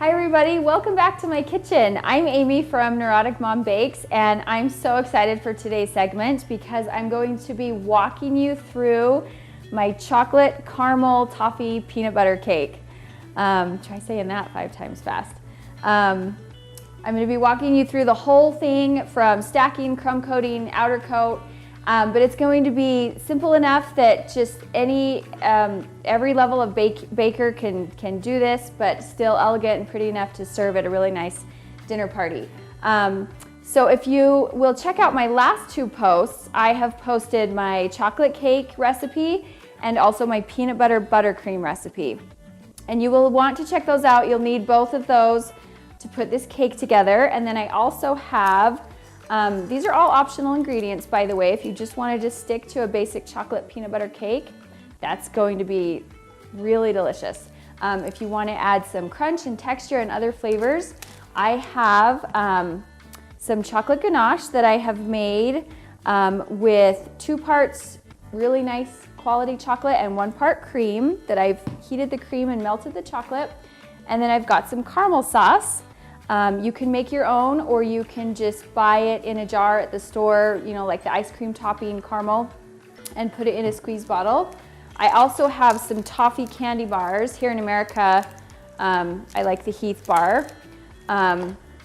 Hi everybody, welcome back to my kitchen. I'm Amy from Neurotic Mom Bakes, and I'm so excited for today's segment because I'm going to be walking you through my chocolate caramel toffee peanut butter cake. Try saying that 5 times fast. I'm going to be walking you through the whole thing from stacking, crumb coating, outer coat, but it's going to be simple enough that just every level of baker can do this, but still elegant and pretty enough to serve at a really nice dinner party. So if you will check out my last 2 posts, I have posted my chocolate cake recipe and also my peanut butter buttercream recipe. And you will want to check those out. You'll need both of those to put this cake together. And then I also have, these are all optional ingredients, by the way. If you just wanted to stick to a basic chocolate peanut butter cake, that's going to be really delicious. If you want to add some crunch and texture and other flavors, I have some chocolate ganache that I have made with 2 parts really nice quality chocolate and 1 part cream that I've heated the cream and melted the chocolate. And then I've got some caramel sauce. You can make your own, or you can just buy it in a jar at the store, you know, like the ice cream topping caramel, and put it in a squeeze bottle. I also have some toffee candy bars. Here in America, I like the Heath bar,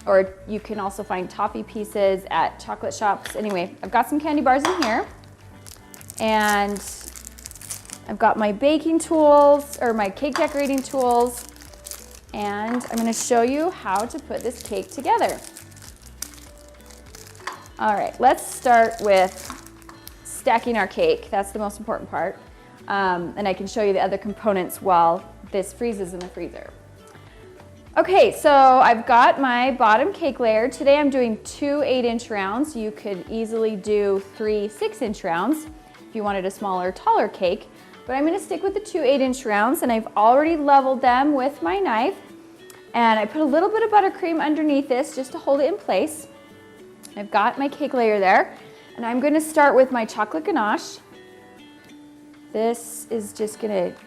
or you can also find toffee pieces at chocolate shops. Anyway, I've got some candy bars in here, and I've got my baking tools, or my cake decorating tools, and I'm going to show you how to put this cake together. All right, let's start with stacking our cake. That's the most important part. And I can show you the other components while this freezes in the freezer. Okay, so I've got my bottom cake layer. Today I'm doing 2 8-inch rounds. You could easily do 3 6-inch rounds if you wanted a smaller, taller cake. But I'm going to stick with the 2 8-inch rounds, and I've already leveled them with my knife. And I put a little bit of buttercream underneath this just to hold it in place. I've got my cake layer there, and I'm going to start with my chocolate ganache. This is just going to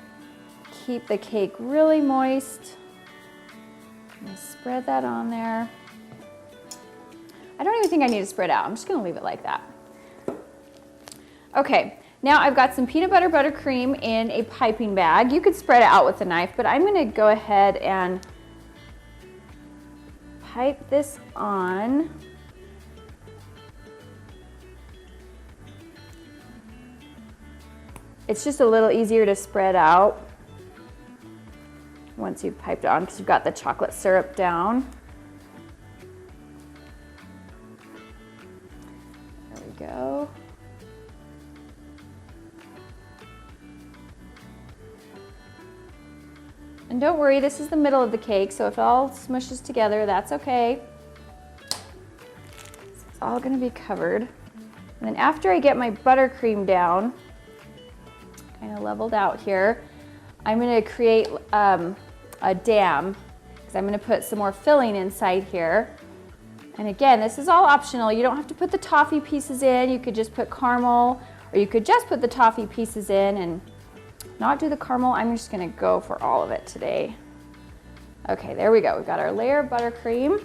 keep the cake really moist. I'm going to spread that on there. I don't even think I need to spread out. I'm just going to leave it like that. Okay. Now I've got some peanut butter buttercream in a piping bag. You could spread it out with a knife, but I'm going to go ahead and pipe this on. It's just a little easier to spread out once you've piped it on because you've got the chocolate syrup down. There we go. And don't worry, this is the middle of the cake, so if it all smushes together, that's okay. It's all going to be covered. And then after I get my buttercream down, kind of leveled out here, I'm going to create a dam, because I'm going to put some more filling inside here. And again, this is all optional. You don't have to put the toffee pieces in. You could just put caramel, or you could just put the toffee pieces in and not do the caramel. I'm just going to go for all of it today. Okay, there we go. We've got our layer of buttercream.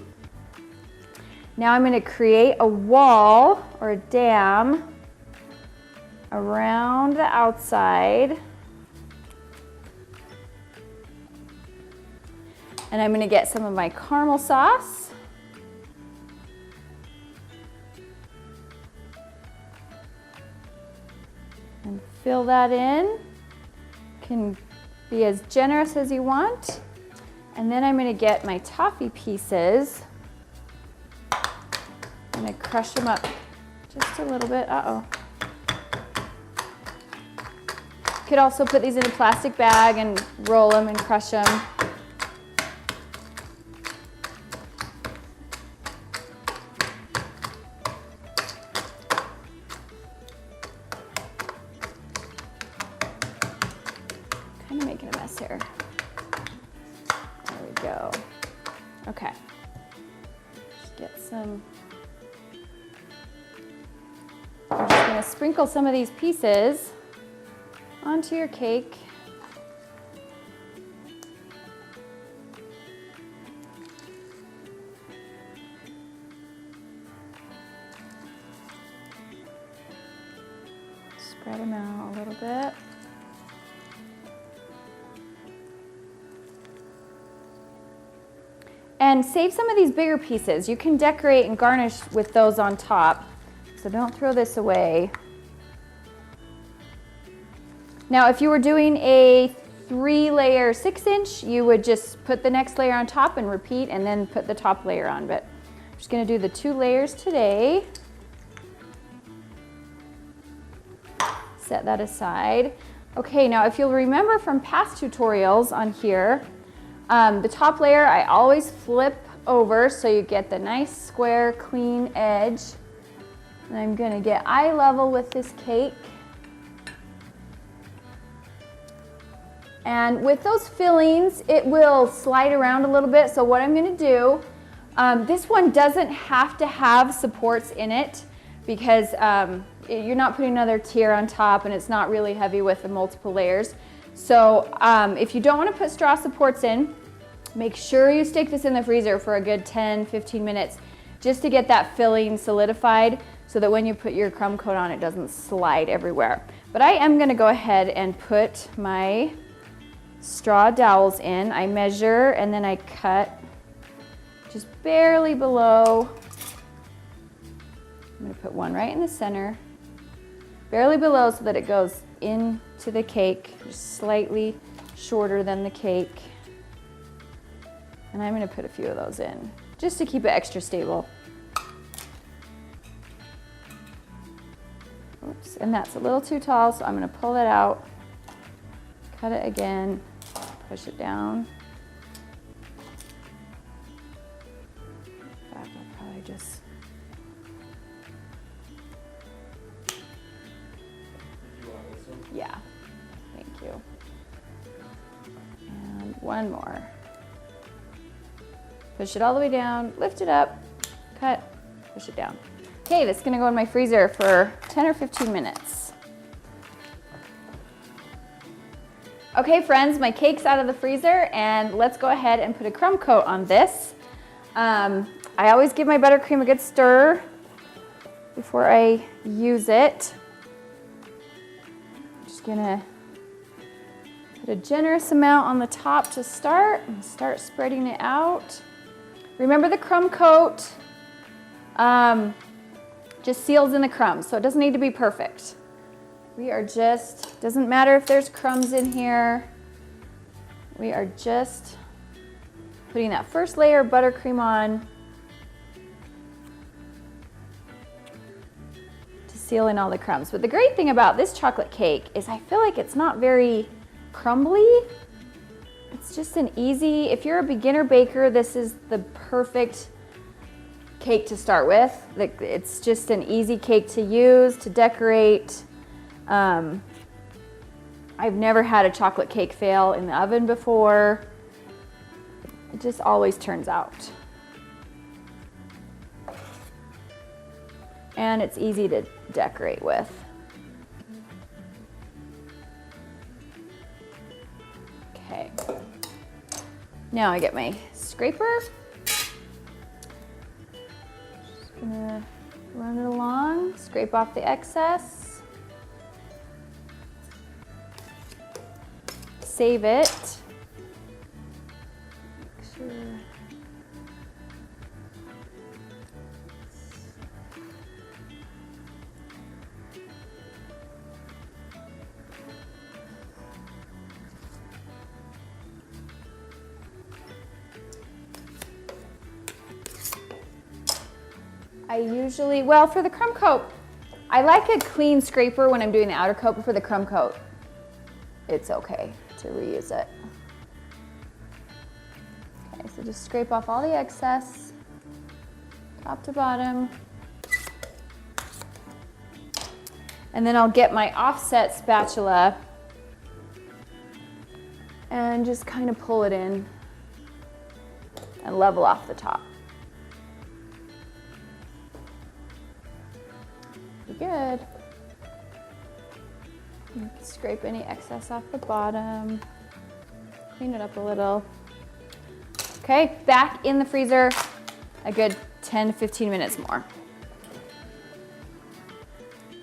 Now I'm going to create a wall or a dam around the outside. And I'm going to get some of my caramel sauce. And fill that in. Can be as generous as you want. And then I'm going to get my toffee pieces. I'm going to crush them up just a little bit. Uh-oh. You could also put these in a plastic bag and roll them and crush them. Kind of making a mess here. There we go. Okay. Just get some. I'm just going to sprinkle some of these pieces onto your cake. Spread them out a little bit. And save some of these bigger pieces. You can decorate and garnish with those on top. So don't throw this away. Now, if you were doing a 3-layer 6-inch, you would just put the next layer on top and repeat and then put the top layer on. But I'm just gonna do the 2 layers today. Set that aside. Okay, now if you'll remember from past tutorials on here, the top layer I always flip over so you get the nice square clean edge. And I'm gonna get eye level with this cake. And with those fillings, it will slide around a little bit. So what I'm gonna do, this one doesn't have to have supports in it because you're not putting another tier on top and it's not really heavy with the multiple layers. So if you don't want to put straw supports in, make sure you stick this in the freezer for a good 10-15 minutes just to get that filling solidified so that when you put your crumb coat on, it doesn't slide everywhere. But I am going to go ahead and put my straw dowels in. I measure and then I cut just barely below. I'm going to put one right in the center, barely below so that it goes into the cake, just slightly shorter than the cake. And I'm going to put a few of those in just to keep it extra stable. Oops, and that's a little too tall, so I'm going to pull it out, cut it again, push it down. In fact, I'll probably just... Yeah, thank you. And one more. Push it all the way down, lift it up, cut, push it down. Okay, this is gonna go in my freezer for 10 or 15 minutes. Okay friends, my cake's out of the freezer and let's go ahead and put a crumb coat on this. I always give my buttercream a good stir before I use it. Just gonna put a generous amount on the top to start and start spreading it out. Remember the crumb coat just seals in the crumbs, so it doesn't need to be perfect. We are just, doesn't matter if there's crumbs in here, we are just putting that first layer of buttercream on to seal in all the crumbs. But the great thing about this chocolate cake is I feel like it's not very crumbly. It's just an easy, if you're a beginner baker, this is the perfect cake to start with. It's just an easy cake to use, to decorate. I've never had a chocolate cake fail in the oven before. It just always turns out. And it's easy to decorate with. Okay. Now I get my scraper. Just gonna run it along, scrape off the excess. Save it. Make sure. I usually, well, for the crumb coat, I like a clean scraper when I'm doing the outer coat, but for the crumb coat, it's okay to reuse it. Okay, so just scrape off all the excess, top to bottom. And then I'll get my offset spatula and just kind of pull it in and level off the top. Good. Scrape any excess off the bottom. Clean it up a little. Okay, back in the freezer a good 10 to 15 minutes more.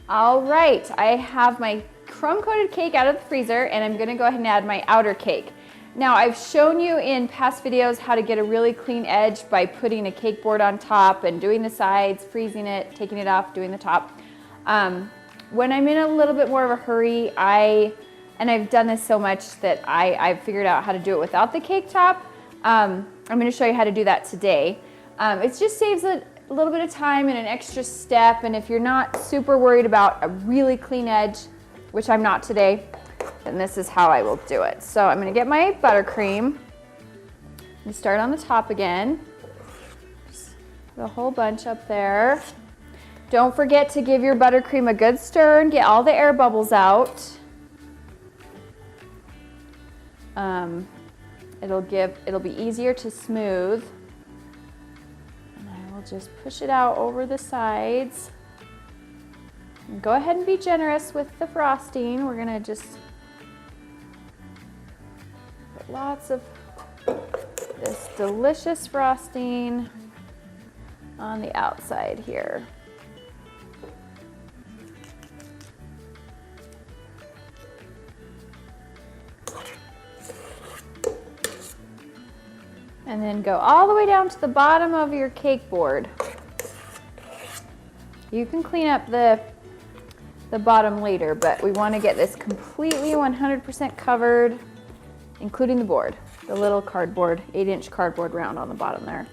All right, I have my crumb coated cake out of the freezer, and I'm gonna go ahead and add my outer cake. Now, I've shown you in past videos how to get a really clean edge by putting a cake board on top and doing the sides, freezing it, taking it off, doing the top. When I'm in a little bit more of a hurry, and I've done this so much that I've figured out how to do it without the cake top. I'm gonna show you how to do that today. It just saves a little bit of time and an extra step, and if you're not super worried about a really clean edge, which I'm not today, then this is how I will do it. So I'm gonna get my buttercream and start on the top again. Just put a whole bunch up there. Don't forget to give your buttercream a good stir and get all the air bubbles out. It'll be easier to smooth. Just push it out over the sides. And go ahead and be generous with the frosting. We're gonna just put lots of this delicious frosting on the outside here. And then go all the way down to the bottom of your cake board. You can clean up the bottom later, but we want to get this completely 100% covered, including the board, the little cardboard, 8-inch cardboard round on the bottom there.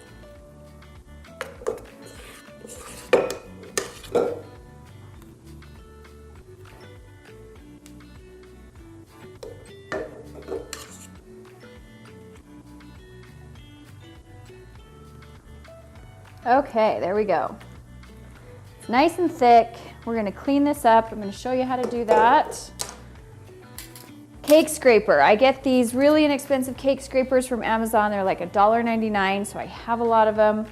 Okay, there we go. It's nice and thick. We're gonna clean this up. I'm gonna show you how to do that. Cake scraper. I get these really inexpensive cake scrapers from Amazon. They're like $1.99, so I have a lot of them.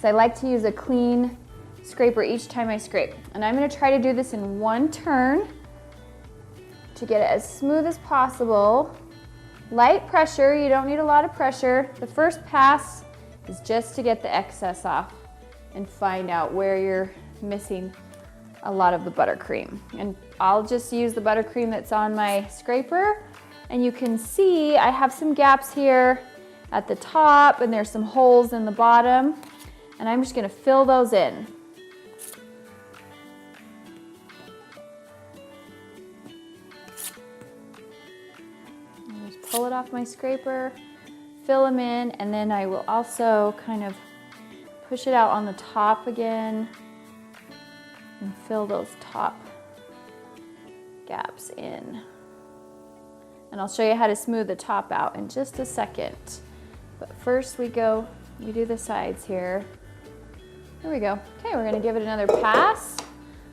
So I like to use a clean scraper each time I scrape. And I'm gonna try to do this in one turn to get it as smooth as possible. Light pressure, you don't need a lot of pressure. The first pass is just to get the excess off and find out where you're missing a lot of the buttercream. And I'll just use the buttercream that's on my scraper, and you can see I have some gaps here at the top, and there's some holes in the bottom, and I'm just gonna fill those in. And just pull it off my scraper, fill them in, and then I will also kind of push it out on the top again and fill those top gaps in. And I'll show you how to smooth the top out in just a second. But first we do the sides here. There we go. Okay, we're gonna give it another pass.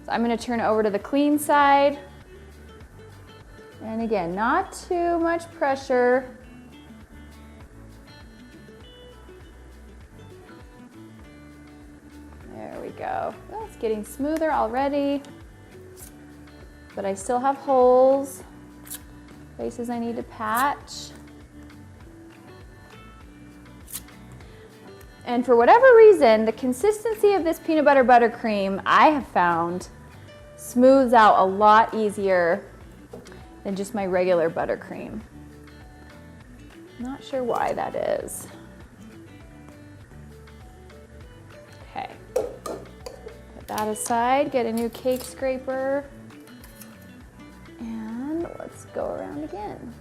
So I'm gonna turn it over to the clean side. And again, not too much pressure. There we go. Well, it's getting smoother already, but I still have holes, places I need to patch. And for whatever reason, the consistency of this peanut butter buttercream, I have found, smooths out a lot easier than just my regular buttercream. Not sure why that is. Okay, put that aside, get a new cake scraper, and let's go around again.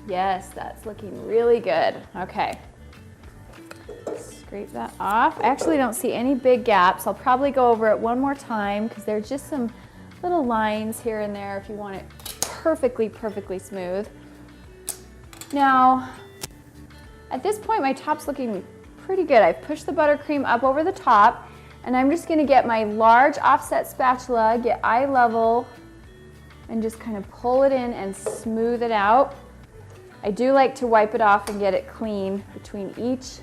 Yes, that's looking really good. Okay, scrape that off. I actually don't see any big gaps. I'll probably go over it one more time because there's just some little lines here and there if you want it perfectly smooth. Now, at this point, my top's looking pretty good. I've pushed the buttercream up over the top, and I'm just gonna get my large offset spatula, get eye level, and just kind of pull it in and smooth it out. I do like to wipe it off and get it clean between each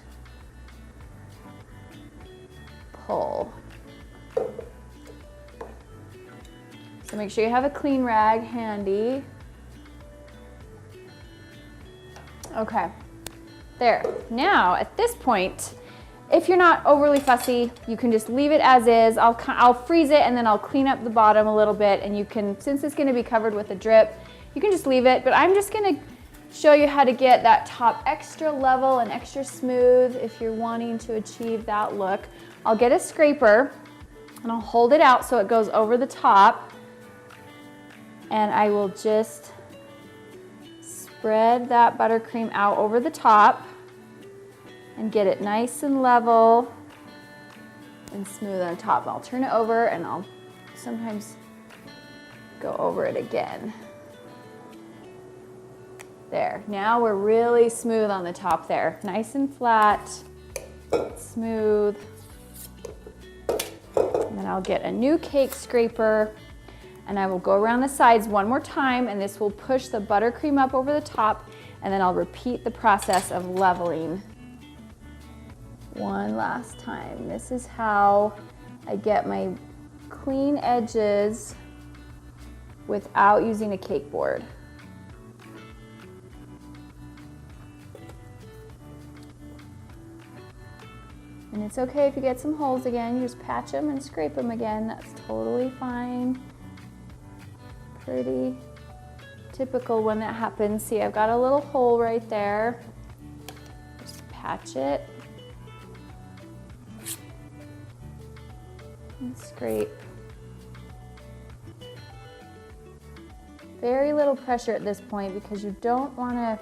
pull. So make sure you have a clean rag handy. Okay, There. Now, at this point, if you're not overly fussy, you can just leave it as is. I'll freeze it and then I'll clean up the bottom a little bit, and you can, since it's gonna be covered with a drip, you can just leave it, but I'm just gonna show you how to get that top extra level and extra smooth if you're wanting to achieve that look. I'll get a scraper and I'll hold it out so it goes over the top, and I will just spread that buttercream out over the top and get it nice and level and smooth on top. I'll turn it over and I'll sometimes go over it again. There, now we're really smooth on the top there. Nice and flat, smooth. And then I'll get a new cake scraper and I will go around the sides one more time, and this will push the buttercream up over the top, and then I'll repeat the process of leveling one last time. This is how I get my clean edges without using a cake board. And it's okay if you get some holes again, you just patch them and scrape them again. That's totally fine. Pretty typical when that happens. See, I've got a little hole right there. Just patch it and scrape. Very little pressure at this point because you don't want to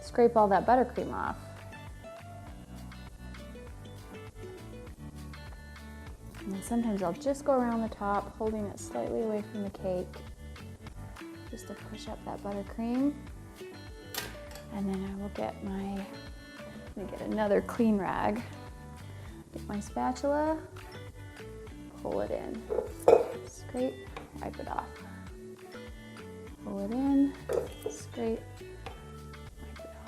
scrape all that buttercream off. And then sometimes I'll just go around the top, holding it slightly away from the cake, just to push up that buttercream. And then I will get I'm gonna get another clean rag, get my spatula, pull it in, scrape, wipe it off. Pull it in, scrape, wipe it off.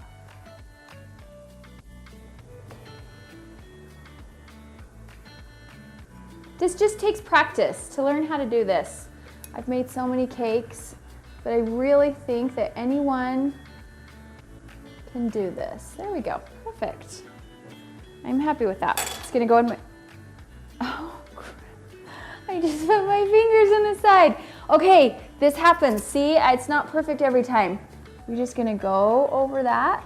This just takes practice to learn how to do this. I've made so many cakes, but I really think that anyone can do this. There we go, perfect. I'm happy with that. It's gonna go in my, oh crap. I just put my fingers on the side. Okay, this happens, see? It's not perfect every time. We're just gonna go over that,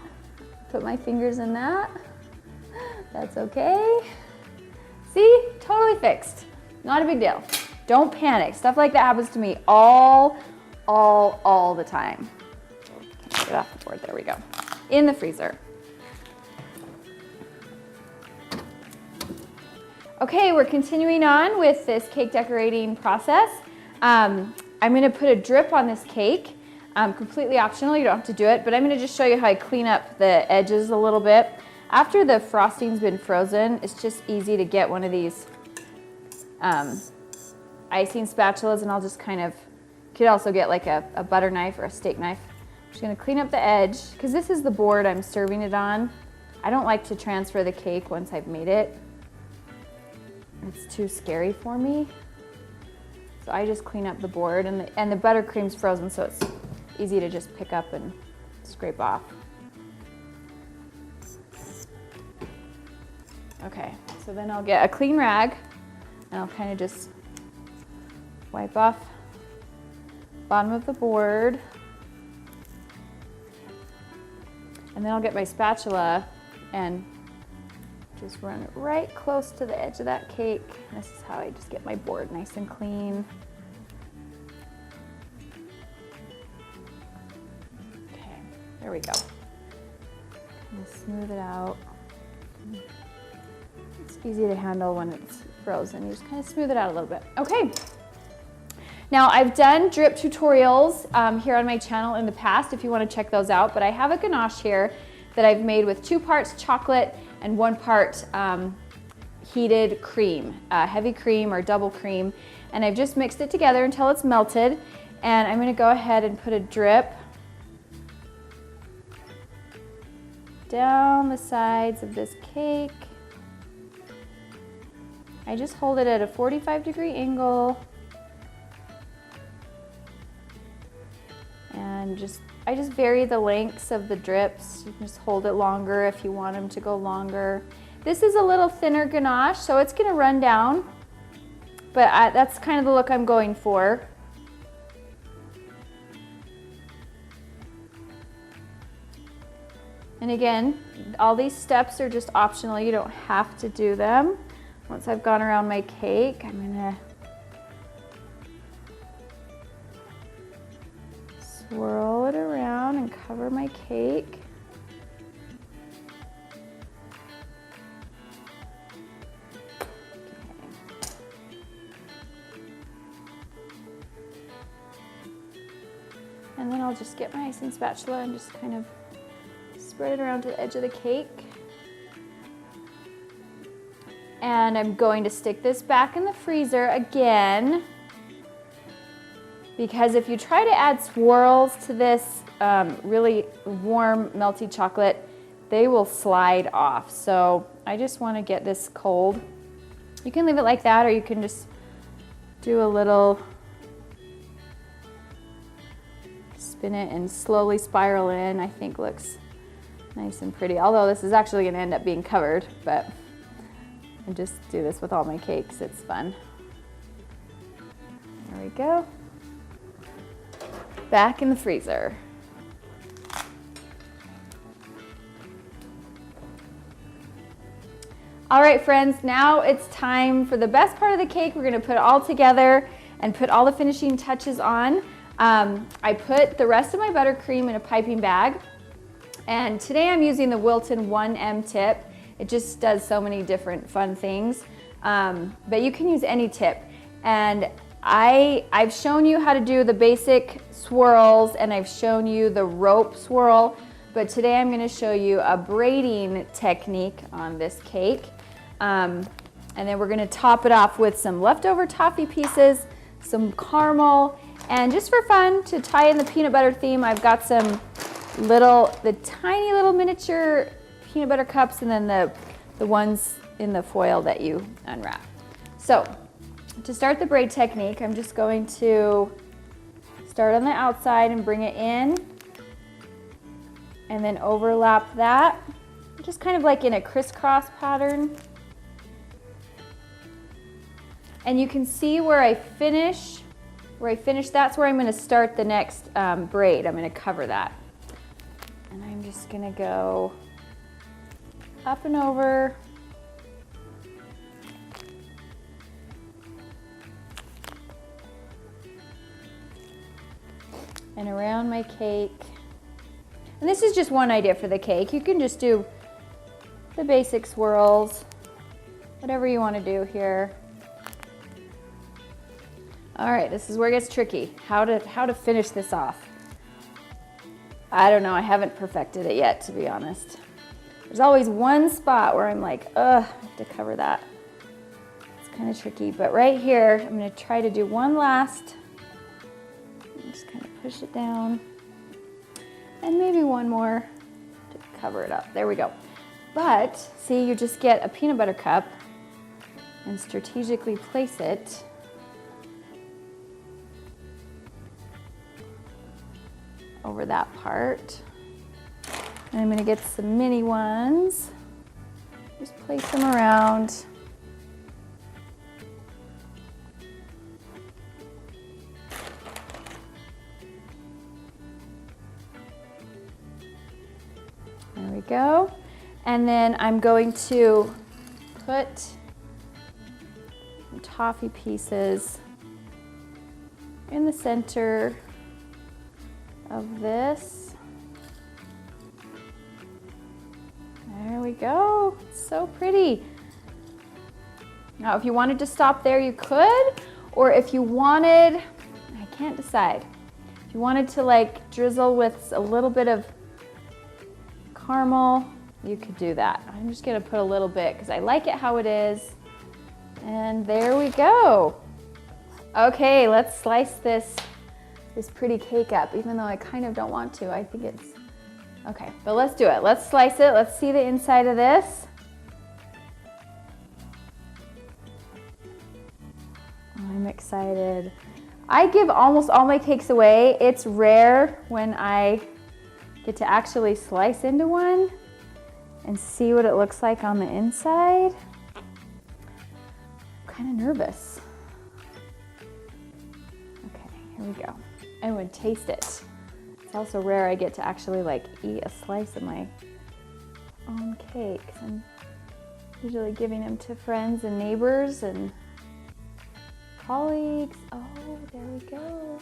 put my fingers in that. That's okay. See, totally fixed. Not a big deal. Don't panic. Stuff like that happens to me all the time. Get off the board, there we go. In the freezer. Okay, we're continuing on with this cake decorating process. I'm gonna put a drip on this cake. Completely optional, you don't have to do it, but I'm gonna just show you how I clean up the edges a little bit. After the frosting's been frozen, it's just easy to get one of these icing spatulas, and I'll just kind of, you could also get like a butter knife or a steak knife. I'm just gonna clean up the edge, because this is the board I'm serving it on. I don't like to transfer the cake once I've made it. It's too scary for me. So I just clean up the board, and the buttercream's frozen, so it's easy to just pick up and scrape off. Okay, so then I'll get a clean rag and I'll kind of just wipe off bottom of the board. And then I'll get my spatula and just run it right close to the edge of that cake. This is how I just get my board nice and clean. Okay, there we go. And smooth it out. It's easy to handle when it's frozen. You just kind of smooth it out a little bit. Okay. Now I've done drip tutorials here on my channel in the past if you want to check those out, but I have a ganache here that I've made with 2 parts chocolate and 1 part heated cream, heavy cream or double cream, and I've just mixed it together until it's melted, and I'm going to go ahead and put a drip down the sides of this cake. I just hold it at a 45-degree angle And I just vary the lengths of the drips. You can just hold it longer if you want them to go longer. This is a little thinner ganache, so it's gonna run down, but that's kind of the look I'm going for. And again, all these steps are just optional. You don't have to do them. Once I've gone around my cake, I'm gonna swirl it around and cover my cake. And then I'll just get my icing spatula and just kind of spread it around to the edge of the cake. And I'm going to stick this back in the freezer again, because if you try to add swirls to this really warm, melty chocolate, they will slide off. So I just want to get this cold. You can leave it like that, or you can just do a little spin it and slowly spiral in. I think looks nice and pretty, although this is actually going to end up being covered, but I just do this with all my cakes. It's fun. There we go. Back in the freezer. All right, friends, now it's time for the best part of the cake. We're going to put it all together and put all the finishing touches on. I put the rest of my buttercream in a piping bag, and today I'm using the Wilton 1M tip. It just does so many different fun things, but you can use any tip. And I've shown you how to do the basic swirls, and I've shown you the rope swirl, but today I'm going to show you a braiding technique on this cake. And then we're going to top it off with some leftover toffee pieces, some caramel, and just for fun, to tie in the peanut butter theme, I've got the tiny little miniature peanut butter cups, and then the ones in the foil that you unwrap. So to start the braid technique, I'm just going to start on the outside and bring it in, and then overlap that, just kind of like in a crisscross pattern. And you can see where I finish, that's where I'm going to start the next braid. I'm going to cover that. And I'm just going to go up and over. And around my cake. And this is just one idea for the cake. You can just do the basic swirls, whatever you want to do here. All right, this is where it gets tricky. How to finish this off. I don't know, I haven't perfected it yet, to be honest. There's always one spot where I'm like, ugh, I have to cover that. It's kind of tricky, but right here, I'm gonna try to do one last, just kind of push it down, and maybe one more to cover it up. There we go. But see, you just get a peanut butter cup and strategically place it over that part. And I'm going to get some mini ones. Just place them around. There we go. And then I'm going to put some toffee pieces in the center of this. There we go. It's so pretty. Now, if you wanted to stop there, you could, or if you wanted, I can't decide. If you wanted to like drizzle with a little bit of caramel, you could do that. I'm just gonna put a little bit because I like it how it is. And there we go. Okay, let's slice this pretty cake up, even though I kind of don't want to. I think it's okay, but let's do it. Let's slice it. Let's see the inside of this. Oh, I'm excited. I give almost all my cakes away. It's rare when I get to actually slice into one and see what it looks like on the inside. I'm kind of nervous. Okay, here we go. I would taste it. It's also rare I get to actually like eat a slice of my own cake. I'm usually giving them to friends and neighbors and colleagues. Oh, there we go.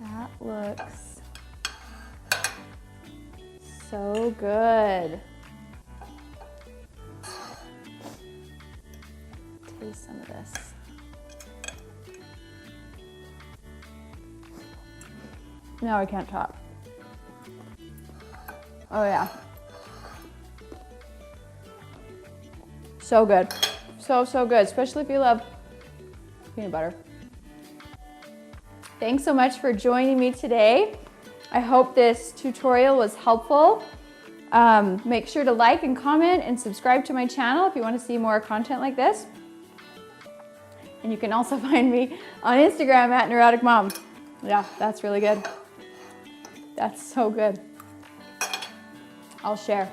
That looks so good. Taste some of this. Now I can't talk. Oh yeah. So good. So good, especially if you love peanut butter. Thanks so much for joining me today. I hope this tutorial was helpful. Make sure to like and comment and subscribe to my channel if you want to see more content like this. And you can also find me on Instagram at Neurotic Mom. Yeah, that's really good. That's so good. I'll share.